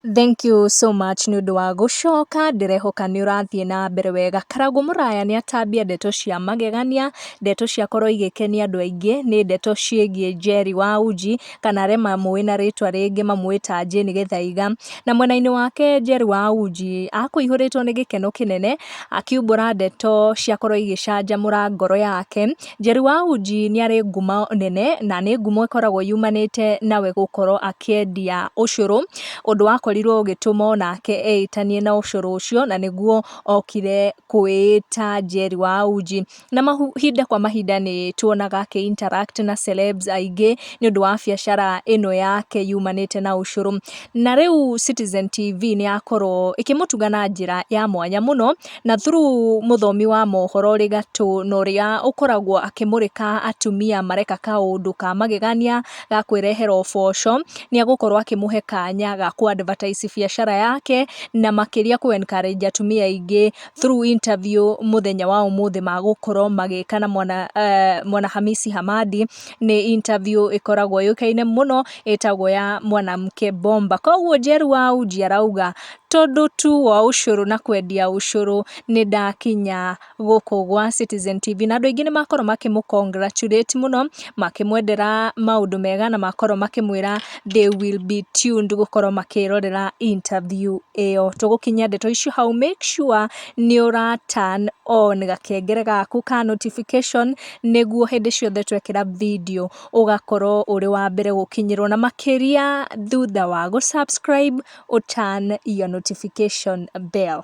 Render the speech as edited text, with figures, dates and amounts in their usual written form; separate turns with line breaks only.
Thank you so much nĩ ũndũ wa gũcoka, ndĩrehoka nĩ ũrathiĩ na mbere wega. Karagũ Mũraya nĩ atambia ndeto cia magegania, ndeto ciakorwo igĩkenia andũ aingĩ, nĩ ndeto ciĩgiĩ Njeri wa UJI, kana arĩa mamũĩ na rĩtwa rĩngĩ mamwĩta Jane Gĩthaiga. Na mwena-inĩ wake Njeri wa UJI akũihũrĩtwo nĩ gĩkeno kĩnene, akiumbũra ndeto ciakorwo igĩcanjamũra ngoro yake. Njeri wa UJI nĩ arĩ ngumo nene, na nĩ ngumo ĩkoragwo yumanĩte nawe gũkorwo akĩendia ũcũrũ, ũndũ wakorirwo ũgĩtũma onake eitanie na ũcũrũ ũcio, na nĩguo okire kwĩĩta Njeri wa UJI. Na mahinda kwa mahinda nĩ tuonaga akĩ interact na celebs aingĩ nĩ ũndũ wa biacara ĩno yake yumanĩte na ũcũrũ. Na rĩu Citizen TV nĩ yakorwo ĩkĩmũtuga na njĩra ya mwanya mũno, na through mũthomi wa mohoro ũrĩ gatũ na ũrĩa ũkoragwo akĩmũrĩka atumia mareka kaũndũ ka magegania ga kwĩrehera ũboco, nĩ egũkorwo akĩmũhe kanya ga ku advertise biacara yake, na makĩria ku encourage atumia aingĩ through interview mũthenya wa ũmũthĩ magũkorwo magĩka na mwana Hamisi Hamadi. Nĩ interview ĩkoragwo yũĩkaine mũno, ĩtagwo ya mwanamke bomba. Koguo Njeri wa UJI arauga tondũ tu wa ũcũrũ na kwendia ũcũrũ nĩ ndakinya gũkũ gwa Citizen TV, na andũ aingĩ nĩ makorwo makĩmũ congratulate mũno, makĩmwendera maũndũ mega, na makorwo makĩmwĩra they will be tuned gũkorwo makĩrorera interview ĩyo. Tũgũkinyia ndeto icio hau, make sure nĩ ũra turn on gakengere gaku ka notification, nĩguo hĩndĩ ciothe twekĩra video ũgakorwo ũrĩ wa mbere gũkinyĩrwo, na makĩria thutha wa gũ subscribe, turn your notification bell.